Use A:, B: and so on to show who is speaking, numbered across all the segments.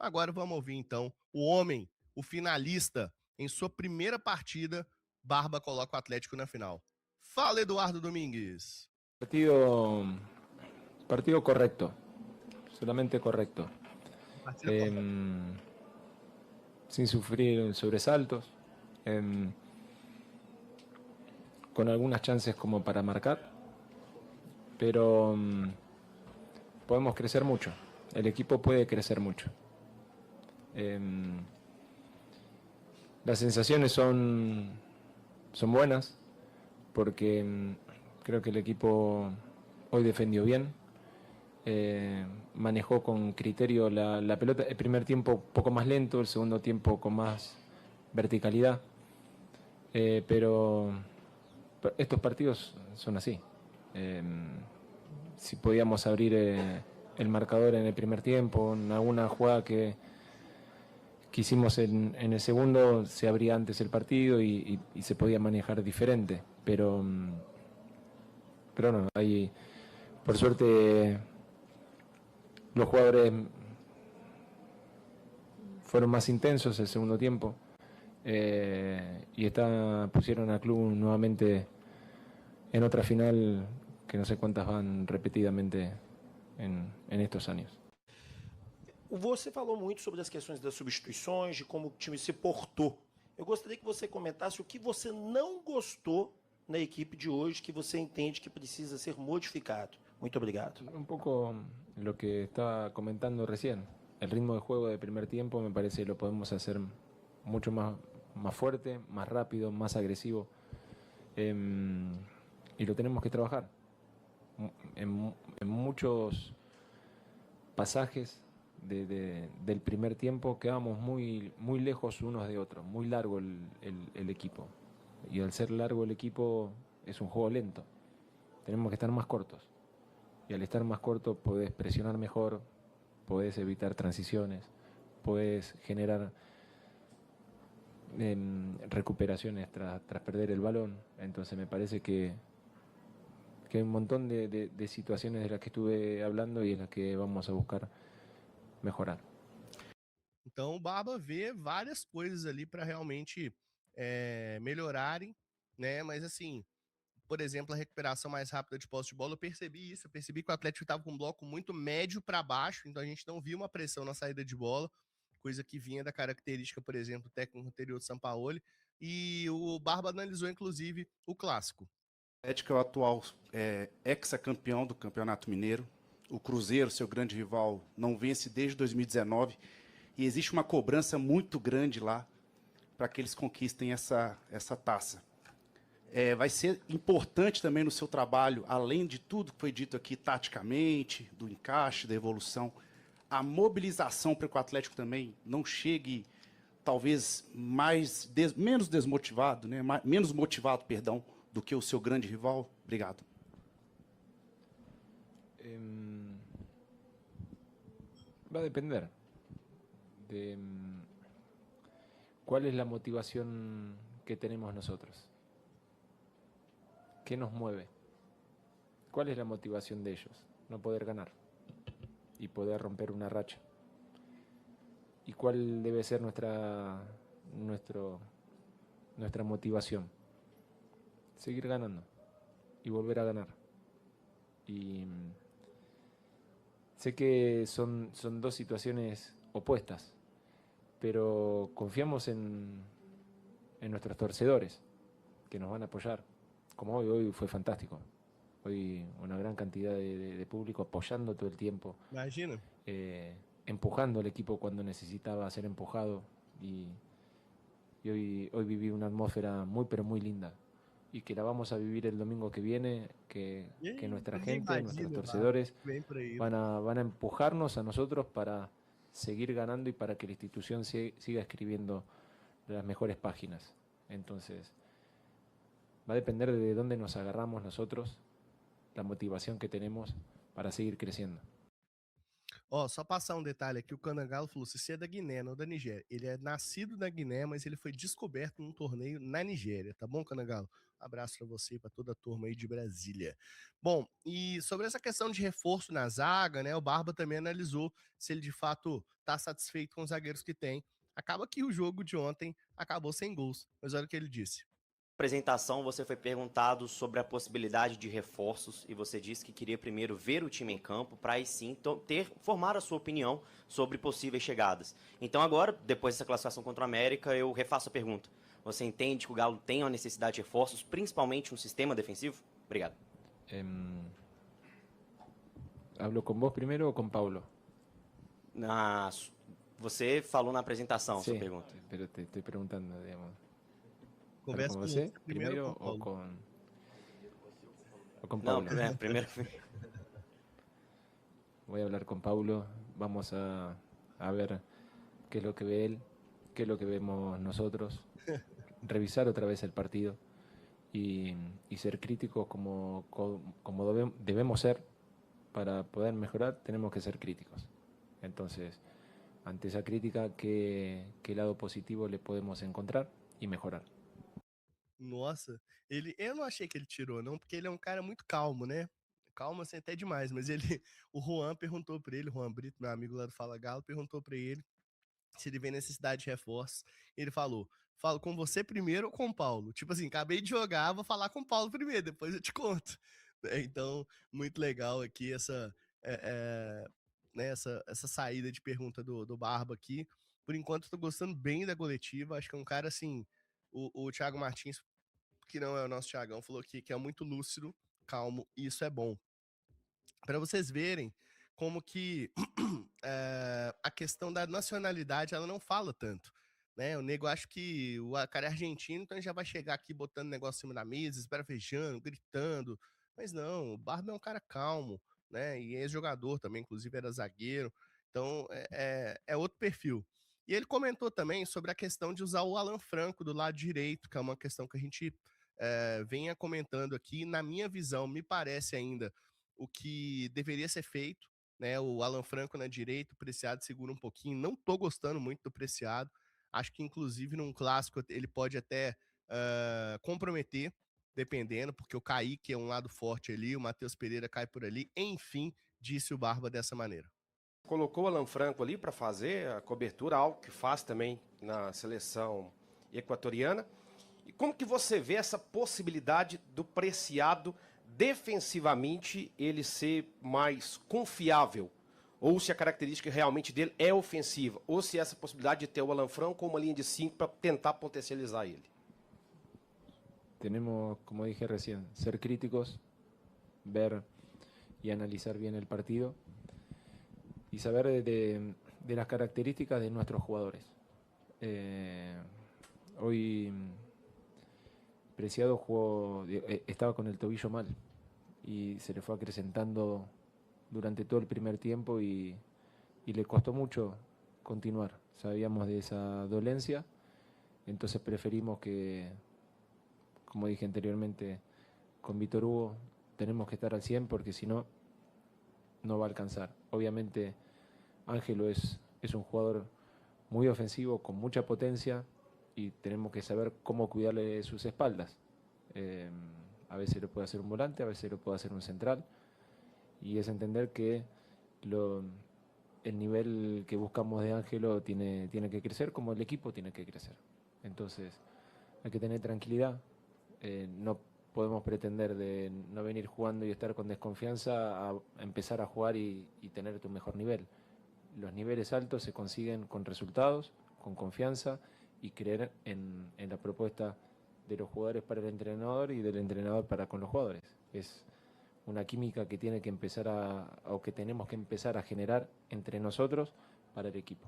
A: Agora vamos ouvir então o homem, o finalista, em sua primeira partida, Barba coloca o Atlético na final. Fala, Eduardo Domingues.
B: Partido correcto, solamente correcto.
A: Partida correta.
B: Sin sufrir sobresaltos, con algunas chances como para marcar, pero podemos crecer mucho. El equipo puede crecer mucho. Las sensaciones son buenas porque creo que el equipo hoy defendió bien, manejó con criterio la pelota. El primer tiempo un poco más lento, el segundo tiempo con más verticalidad, pero estos partidos son así. Si podíamos abrir el marcador en el primer tiempo, en alguna jugada que hicimos en el segundo, se abría antes el partido y se podía manejar diferente, pero no, hay, por suerte los jugadores fueron más intensos el segundo tiempo y pusieron al club nuevamente en otra final que no sé cuántas van repetidamente en estos años.
C: Você falou muito sobre as questões das substituições, de como o time se portou. Eu gostaria que você comentasse o que você não gostou na equipe de hoje, que você entende que precisa ser modificado. Muito obrigado.
B: Un poco lo que estaba comentando recién. El ritmo de juego de primer tiempo me parece que lo podemos hacer mucho más fuerte, más rápido, más agresivo. Y lo tenemos que trabajar. En muchos pasajes del primer tiempo quedamos muy lejos unos de otros, muy largo el equipo. Y al ser largo el equipo es un juego lento. Tenemos que estar más cortos. Y al estar más corto podés presionar mejor, podés evitar transiciones, podés generar recuperaciones tras perder el balón. Entonces me parece que hay un montón de situaciones de las que estuve hablando y en las que vamos a buscar mejorar.
A: Então o Barba vê várias coisas ali para realmente melhorarem, né? Mas assim, por exemplo, a recuperação mais rápida de posse de bola, eu percebi isso. Eu percebi que o Atlético estava com um bloco muito médio para baixo, então a gente não viu uma pressão na saída de bola, coisa que vinha da característica, por exemplo, do técnico anterior do Sampaoli. E o Barba analisou, inclusive, o clássico.
D: O Atlético é o atual ex-campeão do Campeonato Mineiro. O Cruzeiro, seu grande rival, não vence desde 2019. E existe uma cobrança muito grande lá para que eles conquistem essa taça. Vai ser importante também no seu trabalho, além de tudo que foi dito aqui taticamente, do encaixe, da evolução, a mobilização para que o Atlético também não chegue, talvez, menos desmotivado, né? Menos motivado, perdão, do que o seu grande rival. Obrigado.
B: Va a depender de cuál es la motivación que tenemos nosotros. ¿Qué nos mueve? ¿Cuál es la motivación de ellos? No poder ganar y poder romper una racha. ¿Y cuál debe ser nuestra motivación? Seguir ganando y volver a ganar. Y sé que son dos situaciones opuestas, pero confiamos en nuestros torcedores, que nos van a apoyar. Como hoy fue fantástico. Hoy una gran cantidad de público apoyando todo el tiempo.
A: Imagina.
B: Empujando al equipo cuando necesitaba ser empujado. Y hoy viví una atmósfera muy pero muy linda. Y que la vamos a vivir el domingo que viene, que nuestra gente, nuestros torcedores van a empujarnos a nosotros para seguir ganando y para que la institución siga escribiendo las mejores páginas. Entonces, va a depender de dónde nos agarramos nosotros, la motivación que tenemos para seguir creciendo.
A: Ó, só passar um detalhe aqui, o Canangalo falou, se você é da Guiné, não da Nigéria. Ele é nascido na Guiné, mas ele foi descoberto num torneio na Nigéria, tá bom, Canangalo? Abraço pra você e pra toda a turma aí de Brasília. Bom, e sobre essa questão de reforço na zaga, né, o Barba também analisou se ele de fato tá satisfeito com os zagueiros que tem. Acaba que o jogo de ontem acabou sem gols, mas olha o que ele disse.
E: Apresentação, você foi perguntado sobre a possibilidade de reforços e você disse que queria primeiro ver o time em campo para aí sim formar a sua opinião sobre possíveis chegadas. Então agora, depois dessa classificação contra o América, eu refaço a pergunta. Você entende que o Galo tem uma necessidade de reforços, principalmente no sistema defensivo? Obrigado.
B: ¿Hablo con vos primero o con Paulo?
E: Você falou na apresentação,
B: Sí,
E: sua pergunta.
B: pero te estoy preguntando, digamos.
A: Conversa
B: ¿Con
A: com
B: você
A: você primeiro ou com o Paulo?
B: o con
E: Não,
B: Paulo?
E: primeiro.
B: Voy a hablar con Paulo, vamos a ver qué es lo que ve él, qué es lo que vemos nosotros, revisar otra vez el partido y ser críticos como debemos ser. Para poder mejorar tenemos que ser críticos. Entonces, ante esa crítica, ¿qué lado positivo le podemos encontrar y mejorar?
A: Nossa, eu não achei que ele tirou, não, porque ele é um cara muito calmo, né? Calmo assim até demais, mas o Juan perguntou pra ele, o Juan Brito, meu amigo lá do Fala Galo, perguntou pra ele se ele vê necessidade de reforços. Ele falou: falo com você primeiro ou com o Paulo? Tipo assim, acabei de jogar, vou falar com o Paulo primeiro, depois eu te conto. Então, muito legal aqui né, essa saída de pergunta do Barba aqui. Por enquanto, tô gostando bem da coletiva. Acho que é um cara assim. O Thiago Martins, que não é o nosso Thiagão, falou aqui que é muito lúcido, calmo, e isso é bom. Para vocês verem como que a questão da nacionalidade ela não fala tanto. Né? O nego acha que o cara é argentino, então ele já vai chegar aqui botando negócio em cima da mesa, esbravejando, gritando. Mas não, o Barba é um cara calmo, né? E ex-jogador também, inclusive era zagueiro. Então é outro perfil. E ele comentou também sobre a questão de usar o Alan Franco do lado direito, que é uma questão que a gente venha comentando aqui. Na minha visão, me parece ainda o que deveria ser feito, né? O Alan Franco na direita, o Preciado segura um pouquinho. Não tô gostando muito do Preciado. Acho que, inclusive, num clássico ele pode até comprometer, dependendo, porque o Kaique é um lado forte ali, o Matheus Pereira cai por ali. Enfim, disse o Barba dessa maneira.
F: Colocou o Alan Franco ali para fazer a cobertura, algo que faz também na seleção equatoriana. E como que você vê essa possibilidade do Preciado defensivamente ele ser mais confiável? Ou se a característica realmente dele é ofensiva? Ou se essa possibilidade de ter o Alan Franco com uma linha de 5 para tentar potencializar ele?
B: Tenemos, como dije recién, ser críticos, ver y analizar bien el partido y saber de las características de nuestros jugadores. Hoy Preciado estaba con el tobillo mal y se le fue acrecentando durante todo el primer tiempo y le costó mucho continuar. Sabíamos de esa dolencia, entonces preferimos que, como dije anteriormente, con Víctor Hugo tenemos que estar al 100 porque si no, no va a alcanzar. Obviamente Ángelo es un jugador muy ofensivo, con mucha potencia y tenemos que saber cómo cuidarle sus espaldas. A veces lo puede hacer un volante, a veces lo puede hacer un central y es entender que el nivel que buscamos de Ángelo tiene que crecer como el equipo tiene que crecer. Entonces hay que tener tranquilidad, no podemos pretender de no venir jugando y estar con desconfianza a empezar a jugar y tener tu mejor nivel. Los niveles altos se consiguen con resultados, con confianza y creer en la propuesta de los jugadores para el entrenador y del entrenador para con los jugadores. Es una química que tiene que empezar o que tenemos que empezar a generar entre nosotros para el equipo.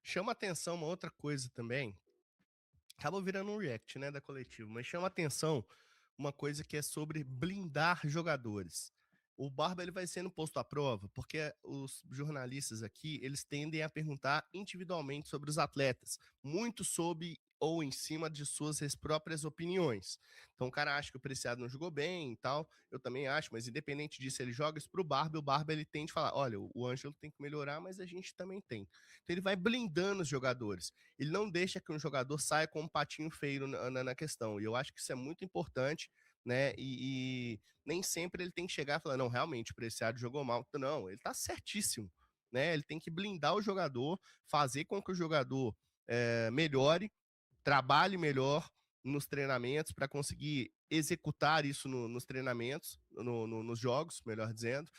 A: Chama atenção uma outra coisa também, acaba virando um react, né, da coletiva, mas chama atenção uma coisa que é sobre blindar jogadores. o Barba ele vai sendo posto à prova, porque os jornalistas aqui, eles tendem a perguntar individualmente sobre os atletas, muito sobre ou em cima de suas próprias opiniões. Então o cara acha que o Preciado não jogou bem e tal, eu também acho, mas independente disso, ele joga isso pro Barba, e o Barba ele tende a falar, olha, o Ângelo tem que melhorar, mas a gente também tem. Então ele vai blindando os jogadores, ele não deixa que um jogador saia com um patinho feio na questão, e eu acho que isso é muito importante, né, e nem sempre ele tem que chegar e falar, não, realmente, o Preciado jogou mal. Não, ele tá certíssimo, né? Ele tem que blindar o jogador, fazer com que o jogador melhore, trabalhe melhor nos treinamentos para conseguir executar isso nos treinamentos, nos jogos, melhor dizendo.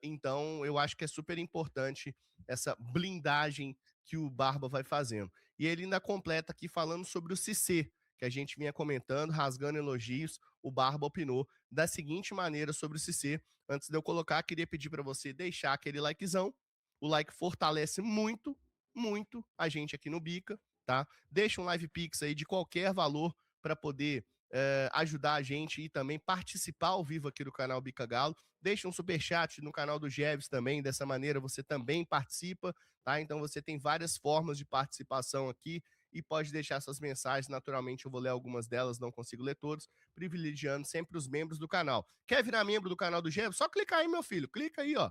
A: Então, eu acho que é super importante essa blindagem que o Barba vai fazendo. E ele ainda completa aqui falando sobre o Cissé, que a gente vinha comentando, rasgando elogios. O Barba opinou da seguinte maneira sobre o Cissé. Antes de eu colocar, queria pedir para você deixar aquele likezão. O like fortalece muito, muito a gente aqui no Bica, tá? Deixa um live pix aí de qualquer valor para poder ajudar a gente e também participar ao vivo aqui do canal Bica Galo. Deixa um superchat no canal do Jeves também, dessa maneira você também participa, tá? Então você tem várias formas de participação aqui e pode deixar suas mensagens, naturalmente eu vou ler algumas delas, não consigo ler todos, privilegiando sempre os membros do canal. Quer virar membro do canal do Jeves? Só clicar aí, meu filho, clica aí, ó,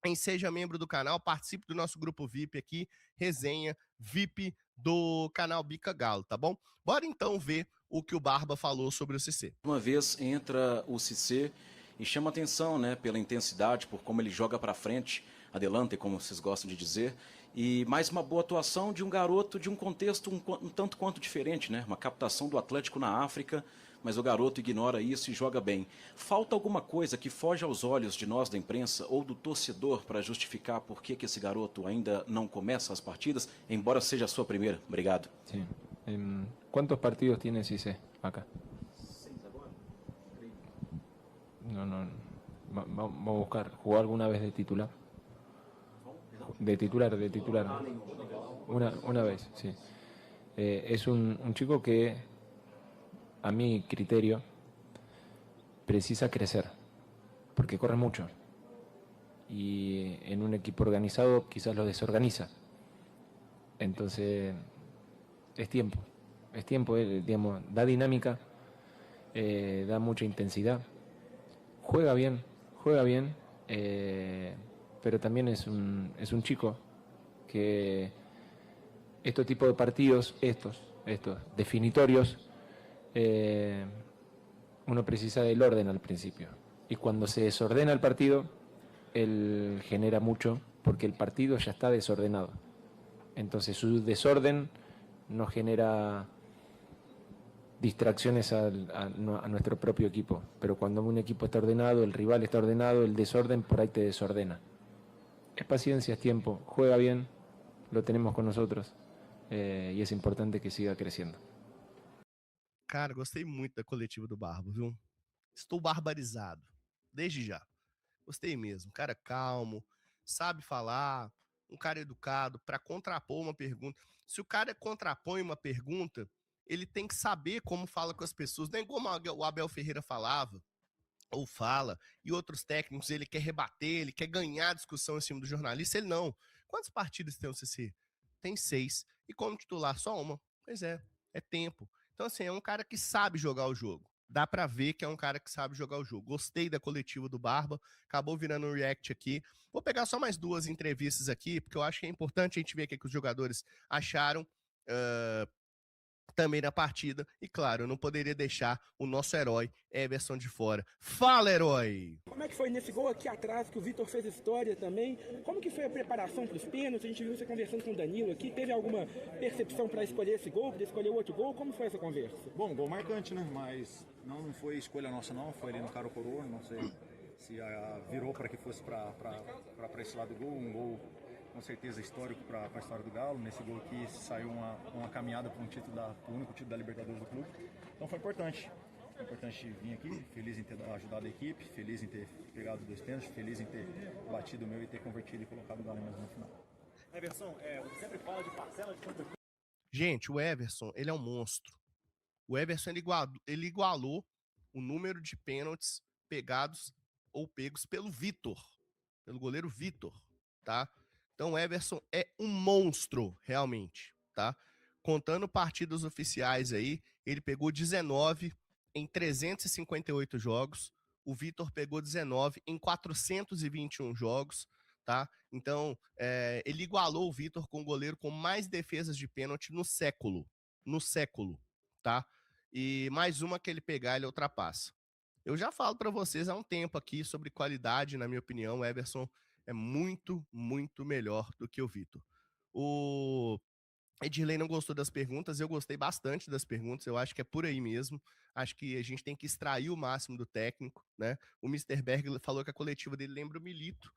A: em seja membro do canal, participe do nosso grupo VIP aqui, resenha VIP do canal Bica Galo, tá bom? Bora então ver o que o Barba falou sobre o Cissé.
G: Uma vez entra o Cissé e chama atenção, né, pela intensidade, por como ele joga para frente, adelante, como vocês gostam de dizer, e mais uma boa atuação de um garoto de um contexto um tanto quanto diferente, né, uma captação do Atlético na África, mas o garoto ignora isso e joga bem. Falta alguma coisa que foge aos olhos de nós da imprensa ou do torcedor para justificar por que esse garoto ainda não começa as partidas, embora seja a sua primeira? Obrigado.
B: Sí. ¿Cuántos partidos tiene Cissé acá? No. Vamos a buscar. ¿Jugó alguna vez de titular? De titular. Una vez, sí. Es un chico que, a mi criterio, precisa crecer, porque corre mucho. Y en un equipo organizado quizás lo desorganiza. Entonces, es tiempo, digamos, da dinámica, da mucha intensidad, juega bien, pero también es un chico que estos tipos de partidos, estos definitorios, uno precisa del orden al principio. Y cuando se desordena el partido, él genera mucho, porque el partido ya está desordenado. Entonces su desorden nos genera distracciones a nuestro propio equipo. Pero cuando un equipo está ordenado, el rival está ordenado, el desorden por ahí te desordena. Es paciencia, es tiempo, juega bien, lo tenemos con nosotros y es importante que siga creciendo.
A: Cara, gostei muito da coletiva do Barba, viu? Estou barbarizado, desde já. Gostei mesmo, cara calmo, sabe falar, um cara educado para contrapor uma pergunta. Se o cara contrapõe uma pergunta, ele tem que saber como fala com as pessoas. Nem como o Abel Ferreira falava, ou fala, e outros técnicos, ele quer rebater, ele quer ganhar a discussão em cima do jornalista, ele não. Quantas partidas tem o CC? Tem 6. E como titular, só uma. Pois é tempo. Então, assim, é um cara que sabe jogar o jogo. Dá pra ver que é um cara que sabe jogar o jogo. Gostei da coletiva do Barba, acabou virando um react aqui. Vou pegar só mais 2 entrevistas aqui, porque eu acho que é importante a gente ver o que os jogadores acharam também na partida. E claro, eu não poderia deixar o nosso herói, Everson, de fora. Fala, herói!
H: Como é que foi nesse gol aqui atrás, que o Vitor fez história também? Como que foi a preparação para os pênaltis? A gente viu você conversando com o Danilo aqui. Teve alguma percepção para escolher esse gol, para escolher o outro gol? Como foi essa conversa?
I: Bom, gol marcante, né? Mas não foi escolha nossa, não. Foi ali no cara ou coroa. Não sei se virou para que fosse para esse lado do gol. Um gol com certeza histórico para a história do Galo. Nesse gol aqui saiu uma caminhada para o único título da Libertadores do clube. Então foi importante. Foi importante vir aqui, feliz em ter ajudado a equipe, feliz em ter pegado 2 pênaltis, feliz em ter batido o meu e ter convertido e colocado o Galo mesmo no final.
J: Everson, você sempre fala de parcela de quanto...
A: Gente, o Everson, ele é um monstro. O Everson, ele igualou o número de pênaltis pegados ou pegos pelo Vitor, pelo goleiro Vitor, tá? Então o Everson é um monstro, realmente, tá? Contando partidas oficiais aí, ele pegou 19 em 358 jogos, o Vitor pegou 19 em 421 jogos, tá? Então, ele igualou o Vitor com o goleiro com mais defesas de pênalti no século, tá? E mais uma que ele pegar, ele ultrapassa. Eu já falo para vocês há um tempo aqui sobre qualidade, na minha opinião, o Everson é muito, muito melhor do que o Vitor. O Edirley não gostou das perguntas, eu gostei bastante das perguntas, eu acho que é por aí mesmo. Acho que a gente tem que extrair o máximo do técnico, né? O Mr. Berg falou que a coletiva dele lembra o Milito,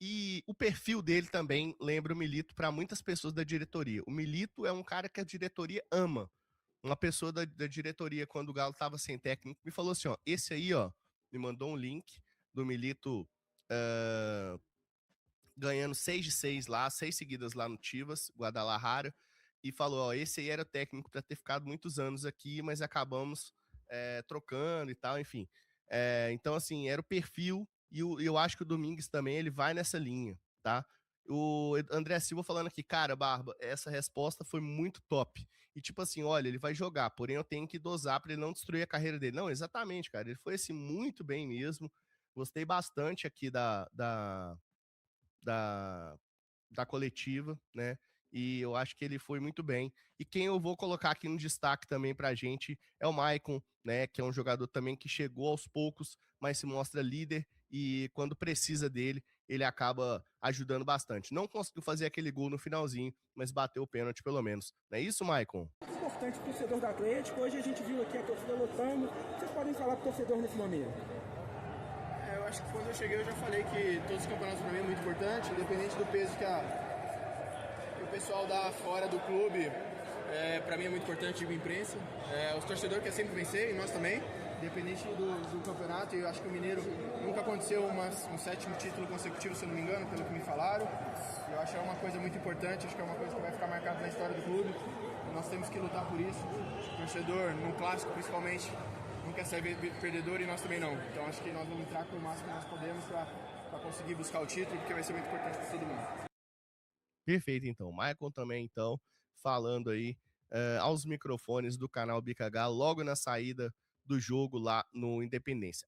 A: e o perfil dele também lembra o Milito para muitas pessoas da diretoria. O Milito é um cara que a diretoria ama. Uma pessoa da diretoria, quando o Galo estava sem técnico, me falou assim, ó, esse aí, ó, me mandou um link do Milito ganhando 6 de 6 lá, 6 seguidas lá no Chivas, Guadalajara, e falou, ó, esse aí era o técnico para ter ficado muitos anos aqui, mas acabamos trocando e tal, enfim. Então, assim, era o perfil, e eu acho que o Domingues também, ele vai nessa linha, tá? O André Silva falando aqui, cara, Barba, essa resposta foi muito top. E tipo assim, olha, ele vai jogar, porém eu tenho que dosar para ele não destruir a carreira dele. Não, exatamente, cara, ele foi assim muito bem mesmo. Gostei bastante aqui da coletiva, né? E eu acho que ele foi muito bem. E quem eu vou colocar aqui no destaque também pra gente é o Maicon, né? Que é um jogador também que chegou aos poucos, mas se mostra líder e quando precisa dele, ele acaba ajudando bastante. Não conseguiu fazer aquele gol no finalzinho, mas bateu o pênalti pelo menos. Não é isso, Maicon?
H: Importante torcedor do Atlético. Hoje a gente viu aqui a torcida lotando. Vocês podem falar pro torcedor nesse momento?
K: Eu acho que quando eu cheguei eu já falei que todos os campeonatos para mim é muito importante, independente do peso que o pessoal dá fora do clube, para mim é muito importante, digo imprensa. Os torcedores querem sempre vencer, e nós também, independente do campeonato. E eu acho que o Mineiro nunca aconteceu um 7º título consecutivo, se eu não me engano, pelo que me falaram. Eu acho que é uma coisa muito importante, acho que é uma coisa que vai ficar marcada na história do clube. E nós temos que lutar por isso. O torcedor, no clássico principalmente, não quer ser perdedor e nós também não. Então acho que nós vamos entrar com o máximo que nós podemos para conseguir buscar o título, porque vai ser muito importante para todo mundo.
A: Perfeito, então. Michael também, então, falando aí aos microfones do canal Bica Galo, logo na saída do jogo lá no Independência.